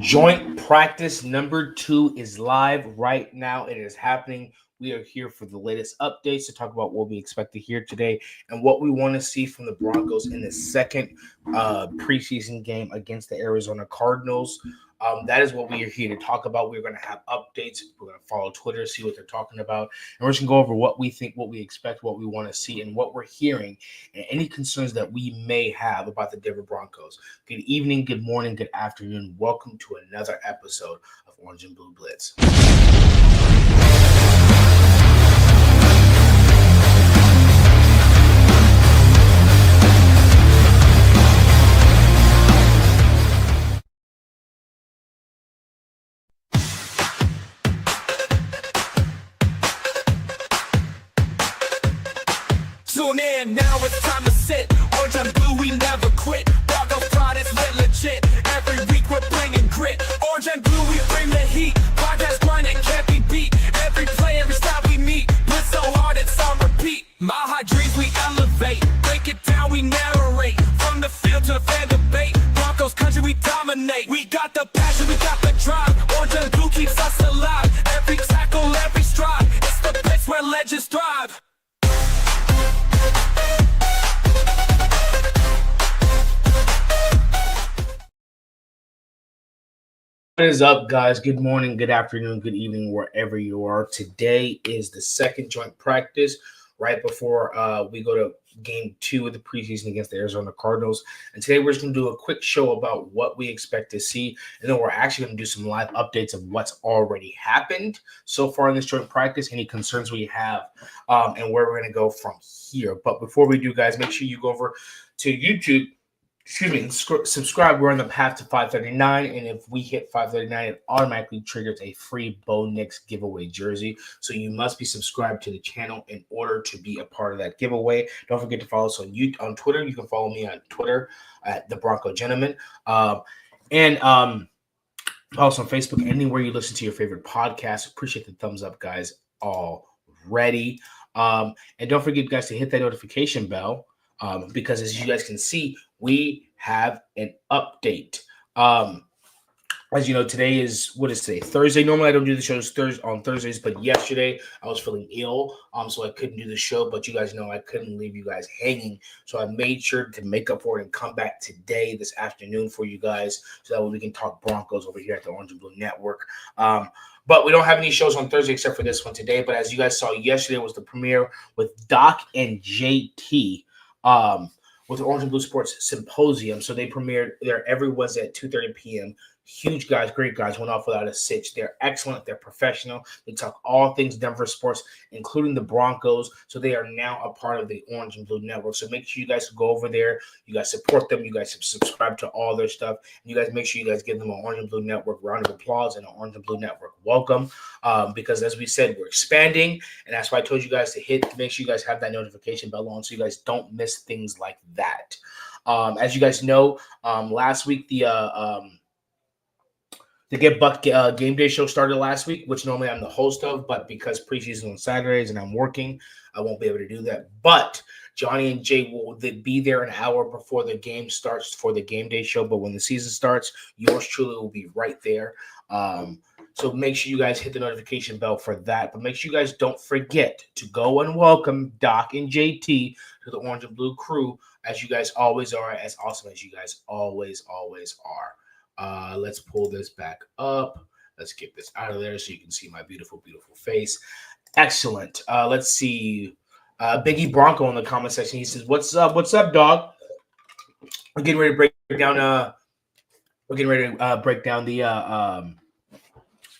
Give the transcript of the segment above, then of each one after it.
Joint practice number 2 is live right now. It is happening. We are here for the latest updates to talk about what we expect to hear today and what we want to see from the Broncos in the second preseason game against the Arizona Cardinals. That is what we are here to talk about. We're going to have updates. We're going to follow Twitter, see what they're talking about. And we're just going to go over what we think, what we expect, what we want to see, and what we're hearing, and any concerns that we may have about the Denver Broncos. Good evening, good morning, good afternoon. Welcome to another episode of Orange and Blue Blitz. Tune in, now it's time to sit. Orange and blue, we never quit. Broncos pride is lit legit. Every week we're bringing grit. Orange and blue, we bring the heat. Podcast grind and can't be beat. Every play, every style we meet. Blitz so hard it's on repeat. Mile high dreams we elevate. Break it down, we narrate. From the field to fan debate. Broncos Country, we dominate. We got the passion, we got the drive. Orange and blue keeps us alive. Every tackle, every stride. It's the Blitz where legends thrive. What is up, guys? Good morning, good afternoon, good evening, wherever you are. Today is the second joint practice right before we go to game 2 of the preseason against the Arizona Cardinals. And today we're just going to do a quick show about what we expect to see. And then we're actually going to do some live updates of what's already happened so far in this joint practice, any concerns we have, and where we're going to go from here. But before we do, guys, make sure you go over to YouTube. Subscribe. We're on the path to 539, and if we hit 539, it automatically triggers a free Bo Nix giveaway jersey. So you must be subscribed to the channel in order to be a part of that giveaway. Don't forget to follow us on Twitter. You can follow me on Twitter at the Bronco Gentleman, and also on Facebook. Anywhere you listen to your favorite podcast. Appreciate the thumbs up, guys, already. And don't forget, guys, to hit that notification bell. Because as you guys can see, we have an update. As you know, today is, what is today? Thursday. Normally I don't do the shows on Thursdays, but yesterday I was feeling ill, so I couldn't do the show. But you guys know I couldn't leave you guys hanging, so I made sure to make up for it and come back today, this afternoon, for you guys, so that way we can talk Broncos over here at the Orange and Blue Network. But we don't have any shows on Thursday except for this one today. But as you guys saw, yesterday was the premiere with Doc and JT. With the Orange and Blue Sports Symposium. So they premiered there every Wednesday at 2:30 p.m. Huge guys, great guys, went off without a sitch. They're excellent. They're professional. They talk all things Denver sports, including the Broncos. So they are now a part of the Orange and Blue Network. So make sure you guys go over there. You guys support them. You guys subscribe to all their stuff. And you guys make sure you guys give them an Orange and Blue Network round of applause and an Orange and Blue Network welcome. Because as we said, we're expanding. And that's why I told you guys to make sure you guys have that notification bell on so you guys don't miss things like that. As you guys know, last week, the Get Buck Game Day show started last week, which normally I'm the host of, but because preseason on Saturdays and I'm working, I won't be able to do that. But Johnny and Jay will be there an hour before the game starts for the Game Day show. But when the season starts, yours truly will be right there. So make sure you guys hit the notification bell for that. But make sure you guys don't forget to go and welcome Doc and JT to the Orange and Blue crew, as you guys always are, as awesome as you guys always are. Let's pull this back up. Let's get this out of there so you can see my beautiful, beautiful face. Excellent. Let's see. Biggie Bronco in the comment section. He says, "What's up? What's up, dog?" We're getting ready to break down. Break down the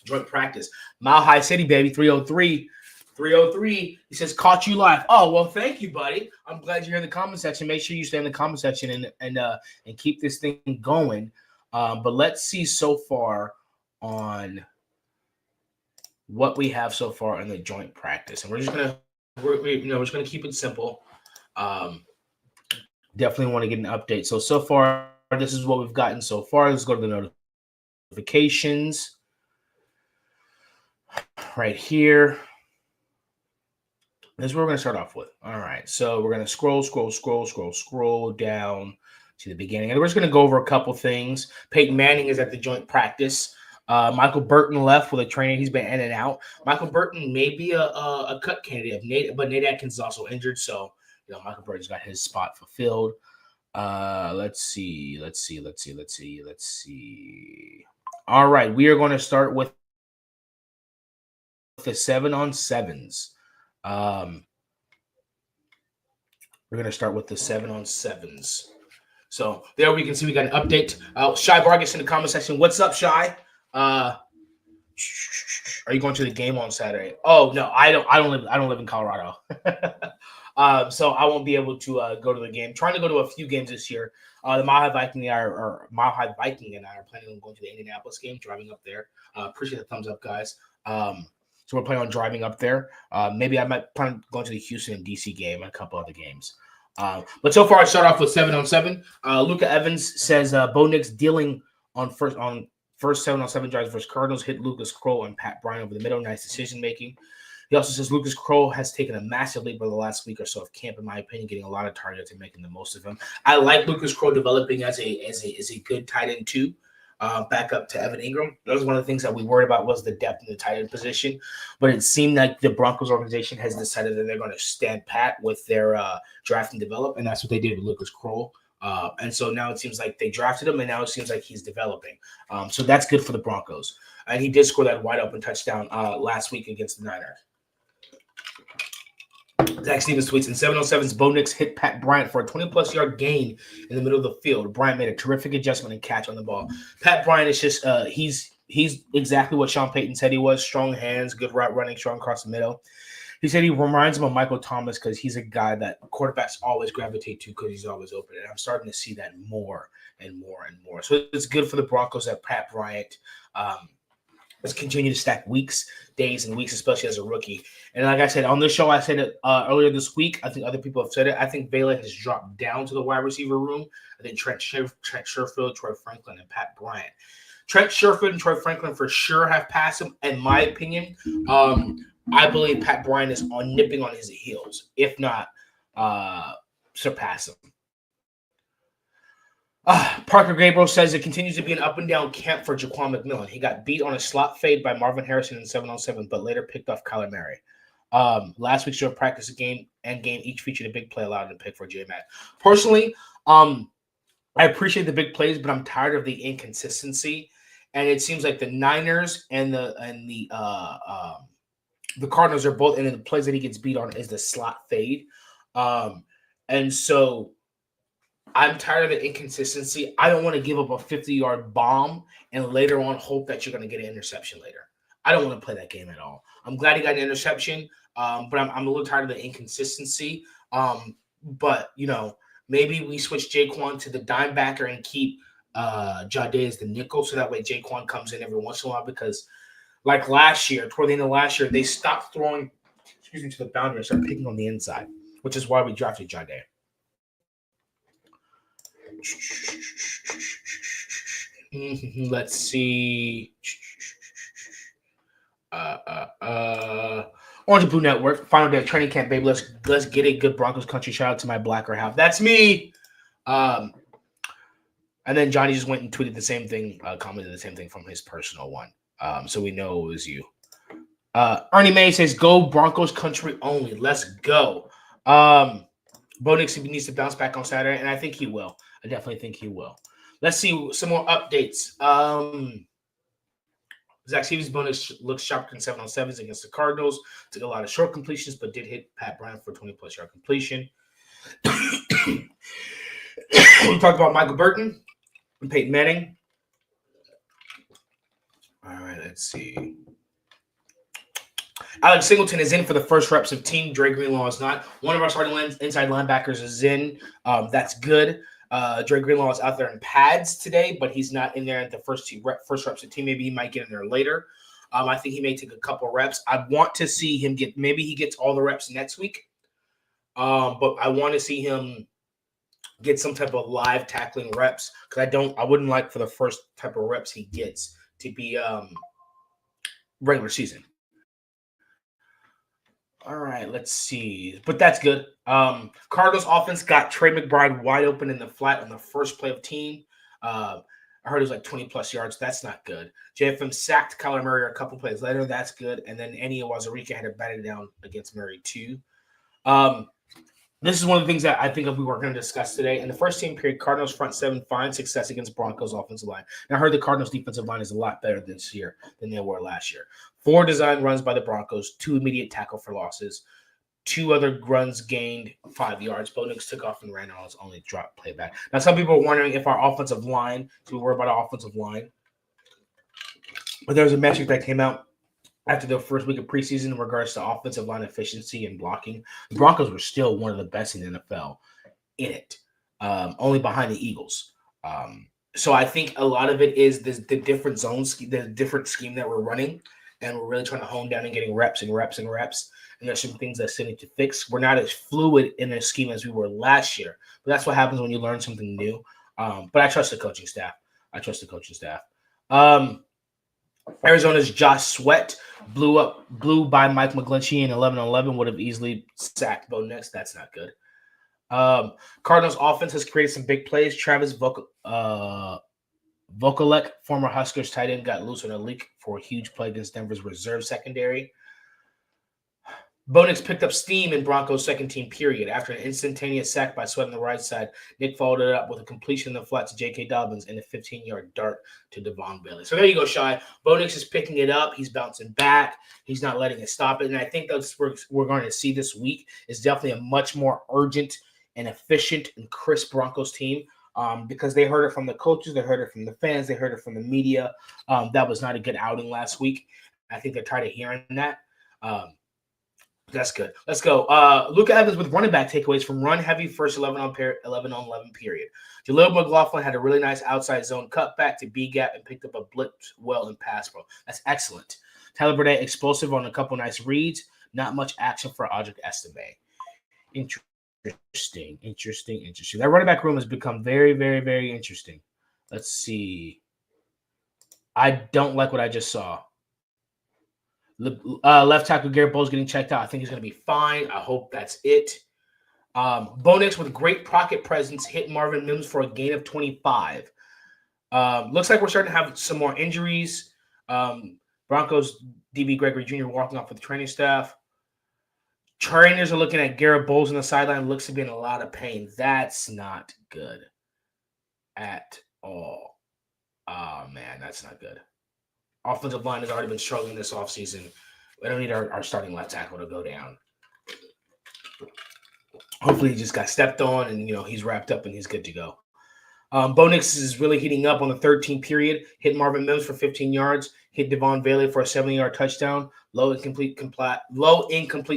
joint practice. Mile High City, baby. 303. 303. He says, "Caught you live." Oh, well, thank you, buddy. I'm glad you're in the comment section. Make sure you stay in the comment section and keep this thing going. But let's see so far on what we have so far in the joint practice, and we're just gonna keep it simple. Definitely want to get an update. So far, this is what we've gotten so far. Let's go to the notifications right here. This is what we're gonna start off with. All right, so we're gonna scroll down to the beginning. And we're just going to go over a couple things. Peyton Manning is at the joint practice. Michael Burton left with a trainer. He's been in and out. Michael Burton may be a cut candidate, but Nate Atkins is also injured, so Michael Burton's got his spot fulfilled. Let's see. All right, we are going to start with the 7-on-7s. We're going to start with the 7-on-7s. So there we can see we got an update. Shy Vargas in the comment section. What's up, Shy? Are you going to the game on Saturday? Oh no, I don't live in Colorado. So I won't be able to go to the game. Trying to go to a few games this year. The Mile High Viking and I are planning on going to the Indianapolis game, driving up there. Appreciate the thumbs up, guys. So we're planning on driving up there. Maybe I might plan on going to the Houston and DC game and a couple other games. But so far, I start off with 7-on-7. Luca Evans says Bo Nix dealing on first 7-on-7 drives versus Cardinals hit Lucas Kroll and Pat Bryant over the middle. Nice decision making. He also says Lucas Kroll has taken a massive leap over the last week or so of camp, in my opinion, getting a lot of targets and making the most of him. I like Lucas Kroll developing as a good tight end too. Back up to Evan Ingram. That was one of the things that we worried about was the depth in the tight end position. But it seemed like the Broncos organization has decided that they're going to stand pat with their draft and develop, and that's what they did with Lucas Kroll. And so now it seems like they drafted him, and now it seems like he's developing. So that's good for the Broncos. And he did score that wide open touchdown last week against the Niners. Zach Stevens tweets, in 7-on-7s, Bo Nix hit Pat Bryant for a 20-plus yard gain in the middle of the field. Bryant made a terrific adjustment and catch on the ball. Pat Bryant is just he's exactly what Sean Payton said he was. Strong hands, good route running, strong across the middle. He said he reminds him of Michael Thomas because he's a guy that quarterbacks always gravitate to because he's always open. And I'm starting to see that more and more and more. So it's good for the Broncos that Pat Bryant let's continue to stack days and weeks, especially as a rookie. And like I said, on this show, I said it earlier this week. I think other people have said it. I think Vela has dropped down to the wide receiver room. I think Trent Sherfield, Troy Franklin, and Pat Bryant. Trent Sherfield and Troy Franklin for sure have passed him, in my opinion. I believe Pat Bryant is nipping on his heels, if not surpass him. Parker Gabriel says it continues to be an up-and-down camp for Jaquan McMillan. He got beat on a slot fade by Marvin Harrison in 7-on-7, but later picked off Kyler Murray. Last week's short practice game each featured a big play allowed to pick for J-Mac. Personally, I appreciate the big plays, but I'm tired of the inconsistency. And it seems like the Niners and the Cardinals are both, and the plays that he gets beat on is the slot fade. And so I'm tired of the inconsistency. I don't want to give up a 50-yard bomb and later on hope that you're going to get an interception later. I don't want to play that game at all. I'm glad he got an interception, but I'm a little tired of the inconsistency. But, maybe we switch Jaquan to the dime backer and keep Jade as the nickel so that way Jaquan comes in every once in a while because like last year, toward the end of last year, they stopped throwing to the boundary and started picking on the inside, which is why we drafted Jade. Let's see. Orange and Blue Network, final day of training camp, baby. Let's get a good Broncos Country. Shout out to my blacker half. That's me. And then Johnny just went and tweeted the same thing, commented the same thing from his personal one. So we know it was you. Ernie May says, "Go Broncos Country only. Let's go." Bo Nix needs to bounce back on Saturday, and I think he will. I definitely think he will. Let's see some more updates. Zach Stevens' bonus looks sharper in 7-on-7s against the Cardinals. Took a lot of short completions, but did hit Pat Bryant for a 20-plus yard completion. We talked about Michael Burton and Peyton Manning. All right, let's see. Alex Singleton is in for the first reps of team. Dre Greenlaw is not. One of our starting inside linebackers is in. That's good. Dre Greenlaw is out there in pads today, but he's not in there at the first reps of team. Maybe he might get in there later. I think he may take a couple reps. I want to see him maybe he gets all the reps next week. But I want to see him get some type of live tackling reps because I wouldn't like for the first type of reps he gets to be regular season. All right, let's see. But that's good. Cardinals offense got Trey McBride wide open in the flat on the first play of team. I heard it was like 20 plus yards. That's not good. JFM sacked Kyler Murray a couple plays later. That's good. And then Enia Wazarika had to bat it down against Murray too. This is one of the things that I think we were going to discuss today. In the first team period, Cardinals front seven find success against Broncos offensive line. And I heard the Cardinals defensive line is a lot better this year than they were last year. 4 design runs by the Broncos, 2 immediate tackle for losses, 2 other runs gained 5 yards. Bo Nix took off and ran on his only drop playback. Now, some people are wondering if our offensive line, do we worry about our offensive line? But there was a metric that came out after the first week of preseason in regards to offensive line efficiency and blocking. The Broncos were still one of the best in the NFL in it, only behind the Eagles. So I think a lot of it is the different zones, the different scheme that we're running, and we're really trying to hone down and getting reps and reps and reps. And there's some things that still need to fix. We're not as fluid in a scheme as we were last year, but that's what happens when you learn something new. But I trust the coaching staff. Arizona's Josh Sweat blew by Mike McGlinchey in 11-11, would have easily sacked Bo Nix. That's not good. Cardinals offense has created some big plays. Travis Vokalek, former Huskers tight end, got loose on a leak for a huge play against Denver's reserve secondary. Bo Nix picked up steam in Broncos' second team period. After an instantaneous sack by Sweat on the right side, Nick followed it up with a completion in the flat to J.K. Dobbins and a 15-yard dart to Devon Bailey. So there you go, Shai. Bo Nix is picking it up. He's bouncing back. He's not letting it stop it. And I think that's what we're going to see this week is definitely a much more urgent and efficient and crisp Broncos team because they heard it from the coaches. They heard it from the fans. They heard it from the media. That was not a good outing last week. I think they're tired of hearing that. That's good. Let's go. Luka Evans with running back takeaways from run-heavy first 11-on-11 period. Jaleel McLaughlin had a really nice outside zone cutback to B-gap and picked up a blitz well in pass pro. That's excellent. Tyler Burdett explosive on a couple nice reads. Not much action for Audric Estime. Interesting. That running back room has become very, very, very interesting. Let's see. I don't like what I just saw. Left tackle Garrett Bowles getting checked out. I think he's going to be fine. I hope that's it. Bo Nix with great pocket presence hit Marvin Mims for a gain of 25. Looks like we're starting to have some more injuries. Broncos DB Gregory Jr. walking off with the training staff. Trainers are looking at Garrett Bowles on the sideline. Looks to be in a lot of pain. That's not good at all. Oh, man, that's not good. Offensive line has already been struggling this offseason. We don't need our starting left tackle to go down. Hopefully he just got stepped on and, he's wrapped up and he's good to go. Bo Nix is really heating up on the 13 period. Hit Marvin Mims for 15 yards. Hit Devon Bailey for a 70-yard touchdown. Low incomplete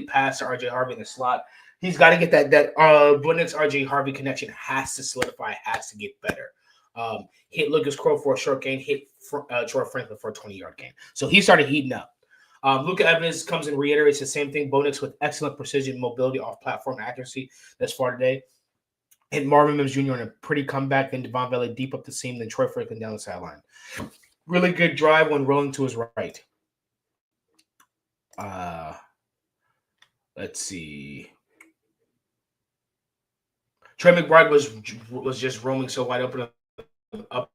pass to R.J. Harvey in the slot. He's got to get that Bo Nix R.J. Harvey connection has to solidify, has to get better. Hit Lucas Crow for a short gain, hit Troy Franklin for a 20-yard gain. So he started heating up. Luka Evans comes and reiterates the same thing. Bo Nix with excellent precision, mobility, off-platform accuracy thus far today. Hit Marvin Mims Jr. on a pretty comeback, then Devon Bailey deep up the seam, then Troy Franklin down the sideline. Really good drive when rolling to his right. Let's see. Trey McBride was just roaming so wide open up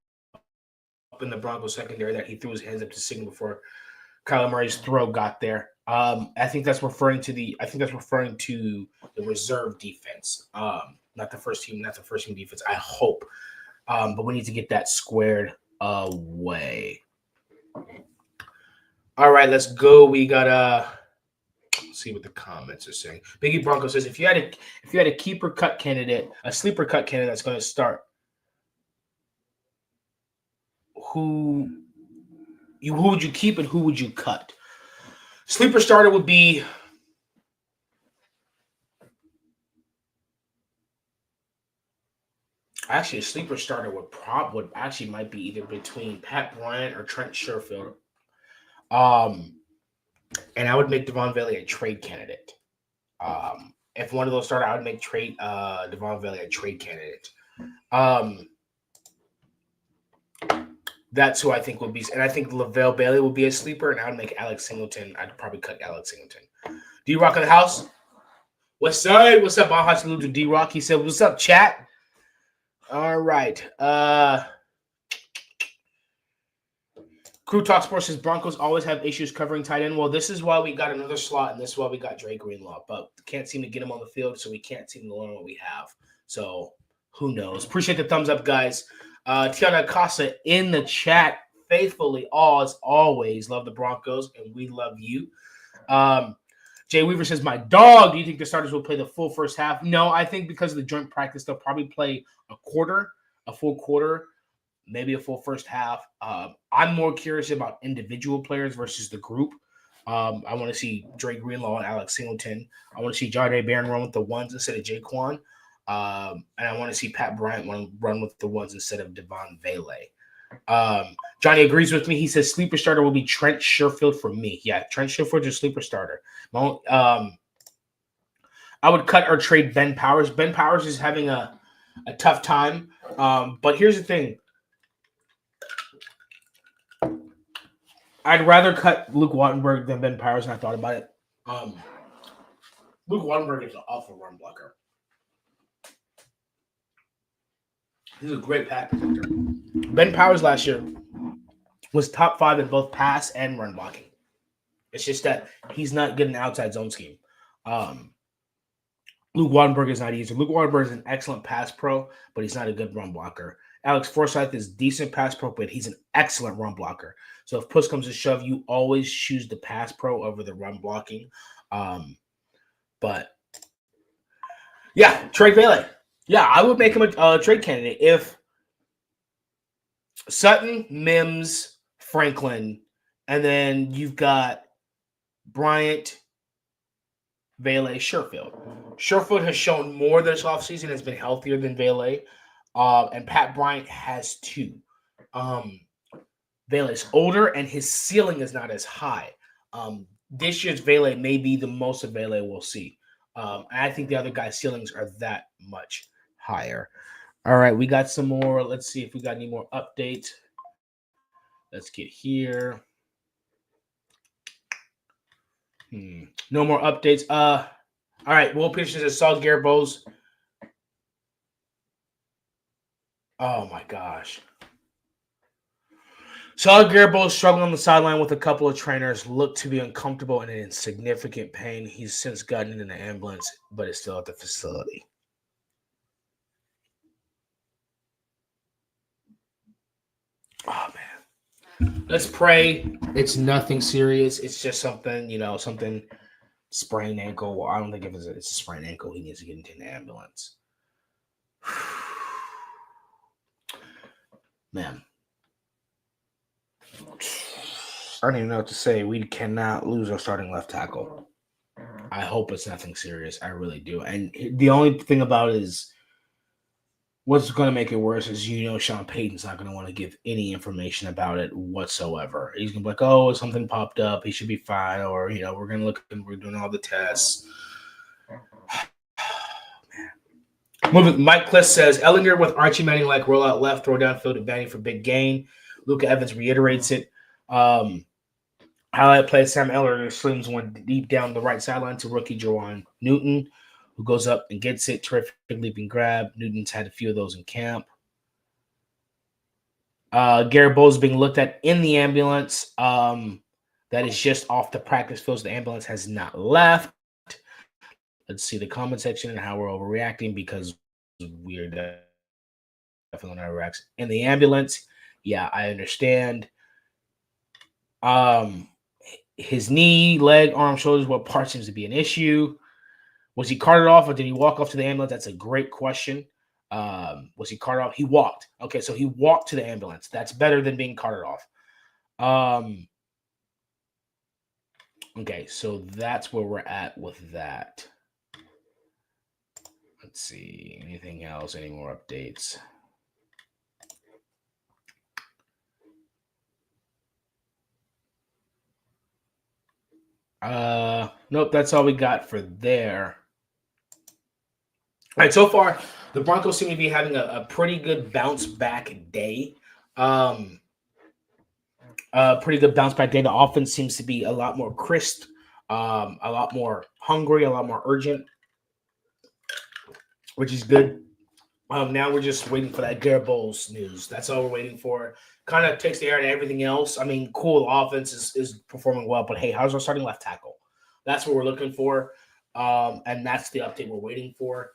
in the Broncos secondary that he threw his hands up to signal before Kyler Murray's throw got there. I think that's referring to the reserve defense, not the first team defense. I hope, but we need to get that squared away. All right, let's go. We got see what the comments are saying. Biggie Bronco says if you had a keeper cut candidate, a sleeper cut candidate that's going to start, who would you keep and who would you cut? Sleeper starter would be actually a sleeper starter would might be either between Pat Bryant or Trent Sherfield. And I would make Devon Bailey a trade candidate. If one of those started, I would make Devon Bailey a trade candidate. That's who I think would be. And I think LaVelle Bailey would be a sleeper, and I would make Alex Singleton. I'd probably cut Alex Singleton. D-Rock in the house. What's up? What's up? I'll salute to D-Rock. He said, what's up, chat? All right. Crew Talk Sports says Broncos always have issues covering tight end. Well, this is why we got another slot, and this is why we got Dre Greenlaw. But can't seem to get him on the field, so we can't seem to learn what we have. So who knows? Appreciate the thumbs up, guys. Tiana Acosta in the chat, faithfully, as always. Love the Broncos, and we love you. Jay Weaver says, my dog, do you think the starters will play the full first half? No, I think because of the joint practice, they'll probably play a full quarter, maybe a full first half. I'm more curious about individual players versus the group. I want to see Dre Greenlaw and Alex Singleton. I want to see Jahdae Barron run with the ones instead of Jaquan. And I want to see Pat Bryant run with the ones instead of Devon Vele. Johnny agrees with me. He says sleeper starter will be Trent Sherfield for me. Yeah, Trent Sherfield's a sleeper starter. I would cut or trade Ben Powers. Ben Powers is having a tough time. But here's the thing. I'd rather cut Luke Wattenberg than Ben Powers, and I thought about it. Luke Wattenberg is an awful run blocker. He's a great pass protector. Ben Powers last year was top 5 in both pass and run blocking. It's just that he's not good in outside zone scheme. Luke Wattenberg is not easy. Luke Wattenberg is an excellent pass pro, but he's not a good run blocker. Alex Forsythe is decent pass pro, but he's an excellent run blocker. So if push comes to shove, you always choose the pass pro over the run blocking. But yeah, Trey Vele. Yeah, I would make him a trade candidate if Sutton, Mims, Franklin, and then you've got Bryant, Vele, Sherfield. Sherfield has shown more this offseason, has been healthier than Vele. And Pat Bryant has 2. Vele's older, and his ceiling is not as high. This year's Vele may be the most of Vele we'll see. And I think the other guys' ceilings are that much higher. All right, we got some more. Let's see if we got any more updates. Let's get here. No more updates. All right, Will Peterson says Saul Garibos. Oh my gosh. Saul Garibos struggling on the sideline with a couple of trainers, looked to be uncomfortable and in significant pain. He's since gotten in an ambulance, but is still at the facility. Oh man. Let's pray. It's nothing serious. It's just something, something sprained ankle. Well, I don't think it's a sprained ankle. He needs to get into an ambulance. Man. I don't even know what to say. We cannot lose our starting left tackle. I hope it's nothing serious. I really do. And the only thing about it is what's going to make it worse is Sean Payton's not going to want to give any information about it whatsoever. He's going to be like, oh, something popped up. He should be fine. Or, we're going to look and we're doing all the tests. Mike Kliss says, Ellinger with Archie Manning like rollout left, throw downfield to Manning for big gain. Luka Evans reiterates it. Highlight play, Sam Ellinger slings one deep down the right sideline to rookie Jawan Newton, who goes up and gets it. Terrific leaping grab. Newton's had a few of those in camp. Garrett Bowles being looked at in the ambulance. That is just off the practice field. So the ambulance has not left. Let's see the comment section and how we're overreacting because we're definitely not overreacting. In the ambulance, yeah, I understand. His knee, leg, arm, shoulders, what part seems to be an issue? Was he carted off or did he walk off to the ambulance? That's a great question. Was he carted off? He walked. Okay, so he walked to the ambulance. That's better than being carted off. Okay, so that's where we're at with that. Let's see. Anything else? Any more updates? Nope, that's all we got for there. All right, so far, the Broncos seem to be having a pretty good bounce back day. Pretty good bounce back day. The offense seems to be a lot more crisp. a lot more hungry, a lot more urgent, which is good. Now we're just waiting for that Garrett Bowles news. That's all we're waiting for. Kind of takes the air and everything else. I mean, cool, the offense is performing well, but hey, how's our starting left tackle? That's what we're looking for, and that's the update we're waiting for.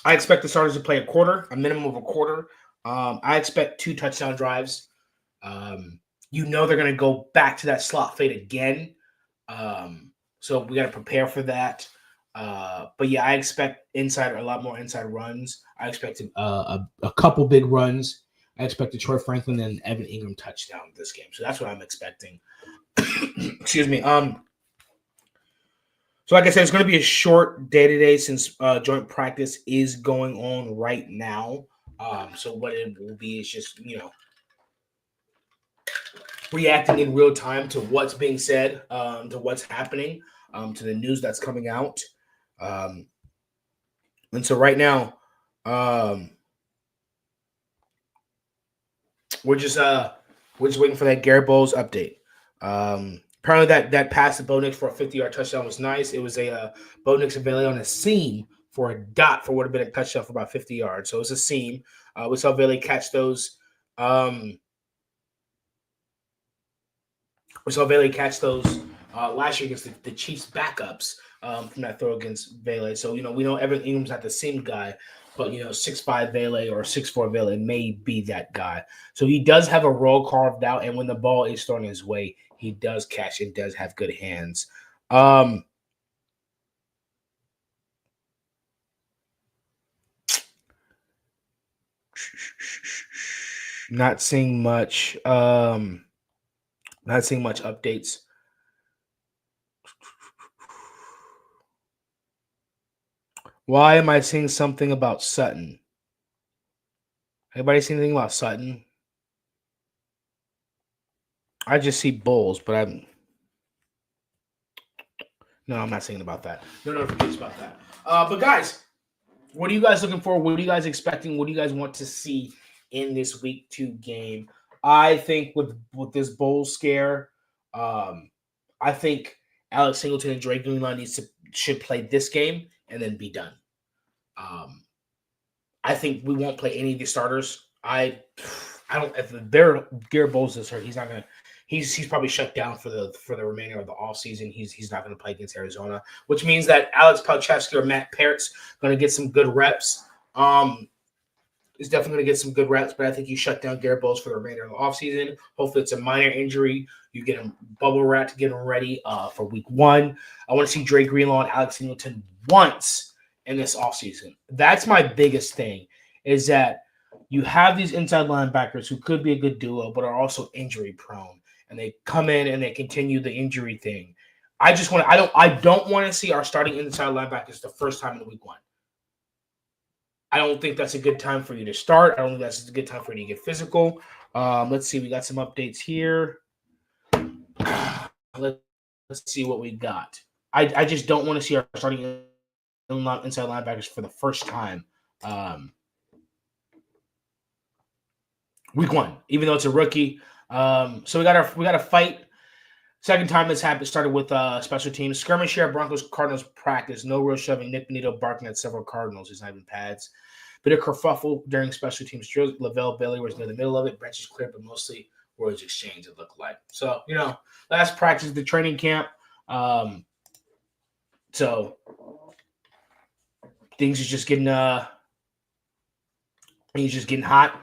I expect the starters to play a minimum of a quarter. I expect 2 touchdown drives. They're going to go back to that slot fade again. So we got to prepare for that. But yeah, I expect a lot more inside runs. I expect a couple big runs. I expect a Troy Franklin and Evan Ingram touchdown this game. So that's what I'm expecting. Excuse me. So like I said, it's going to be a short day today since joint practice is going on right now. So what it will be is just, reacting in real time to what's being said, to what's happening, to the news that's coming out. And so right now, we're just waiting for that Garrett Bowles update. Apparently that pass to Bo Nix for a 50-yard touchdown was nice. It was a Bo Nix Vele on a seam for a dot for what would have been a touchdown for about 50 yards. So it was a seam. We saw Vele catch those. We saw Vele catch those last year against the Chiefs backups from that throw against Vele. So, we know Evan Ingram's not the same guy, but, 6'5" Vele or 6'4" Vele may be that guy. So he does have a role carved out, and when the ball is thrown his way, he does catch and does have good hands. Not seeing much updates. Why am I seeing something about Sutton? Anybody see anything about Sutton? I just see Bulls, but I'm not saying about that. No notifications about that. But guys, what are you guys looking for? What are you guys expecting? What do you guys want to see in this week 2 game? I think with this bowl scare, I think Alex Singleton and Dre Greenlaw should play this game and then be done. I think we won't play any of the starters. I don't. If Garrett Bowles is hurt, he's not gonna. He's probably shut down for the remainder of the offseason. He's not going to play against Arizona, which means that Alex Palchevsky or Matt Parrott's going to get some good reps. He's definitely going to get some good reps, but I think you shut down Garrett Bowles for the remainder of the offseason. Hopefully it's a minor injury. You get him bubble wrap to get him ready for week 1. I want to see Dre Greenlaw and Alex Singleton once in this offseason. That's my biggest thing, is that you have these inside linebackers who could be a good duo, but are also injury prone. And they come in and they continue the injury thing. I don't want to see our starting inside linebackers the first time in week 1. I don't think that's a good time for you to start. I don't think that's a good time for you to get physical. Let's see. We got some updates here. Let's see what we got. I just don't want to see our starting inside linebackers for the first time week 1, even though it's a rookie. So we got a fight. Second time this happened started with special teams. Skirmish here at Broncos Cardinals practice. No real shoving. Nick Benito barking at several Cardinals. He's not even pads. Bit of kerfuffle during special teams drills. Lavelle Bailey was near the middle of it. Benches clear, but mostly words exchanged, it looked like. So, last practice at the training camp. So things are just getting hot.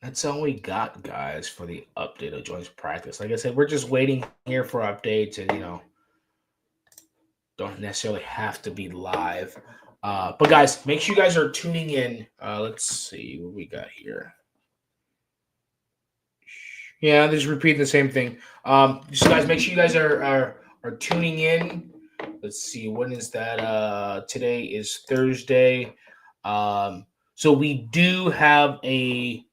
That's all we got, guys, for the update of joint practice. Like I said, we're just waiting here for updates and, don't necessarily have to be live. But, guys, make sure you guys are tuning in. Let's see what we got here. Yeah, just repeating the same thing. So, guys, make sure you guys are tuning in. Let's see. When is that? Today is Thursday. So we do have a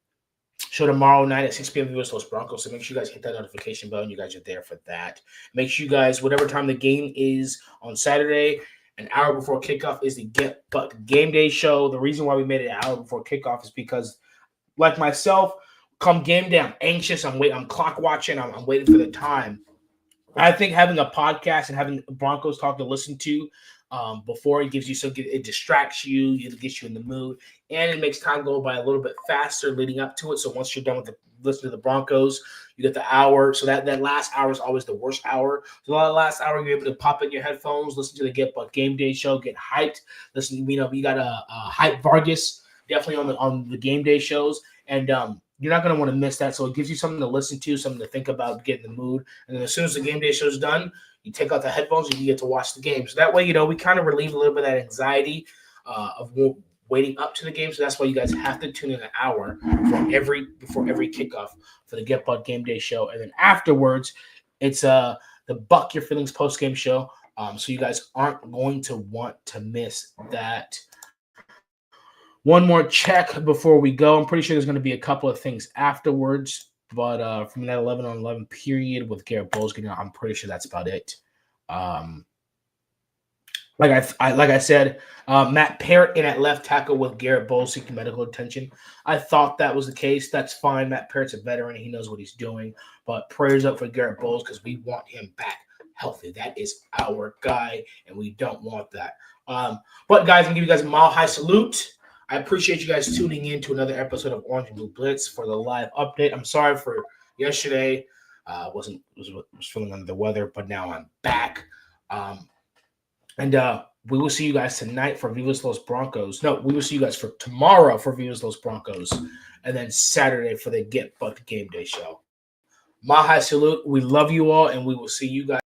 show tomorrow night at 6 p.m. Viva Los Broncos. So make sure you guys hit that notification bell and you guys are there for that. Make sure you guys, whatever time the game is on Saturday, an hour before kickoff is the Get Buck Game Day show. The reason why we made it an hour before kickoff is because like myself, come game day, I'm anxious. I'm clock watching. I'm waiting for the time. I think having a podcast and having Broncos talk to listen to before it gives you it distracts you, it gets you in the mood, and it makes time go by a little bit faster leading up to it. So once you're done with listening to the Broncos, you get the hour. So that last hour is always the worst hour. So that last hour, you're able to pop in your headphones, listen to the Get Buck Game Day show, get hyped. Listen, we got a hype Vargas definitely on the game day shows, and you're not going to want to miss that. So it gives you something to listen to, something to think about, get in the mood. And then as soon as the game day show is done, you take out the headphones and you get to watch the game. So that way, we kind of relieve a little bit of that anxiety of waiting up to the game. So that's why you guys have to tune in an hour before every kickoff for the Get Buck Game Day show. And then afterwards, it's the Buck Your Feelings post-game show. So you guys aren't going to want to miss that. One more check before we go. I'm pretty sure there's going to be a couple of things afterwards, but from that 11-on-11 period with Garrett Bowles getting out, I'm pretty sure that's about it. Like I said, Matt Parrott in at left tackle with Garrett Bowles seeking medical attention. I thought that was the case. That's fine. Matt Parrott's a veteran. He knows what he's doing. But prayers up for Garrett Bowles because we want him back healthy. That is our guy, and we don't want that. But, guys, I'm going to give you guys a mile high salute. I appreciate you guys tuning in to another episode of Orange and Blue Blitz for the live update. I'm sorry for yesterday. Was feeling under the weather, but now I'm back. And we will see you guys tonight for Viva's Los Broncos. No, we will see you guys for tomorrow for Viva's Los Broncos, and then Saturday for the Get Bucked Game Day show. Mile high salute. We love you all, and we will see you guys.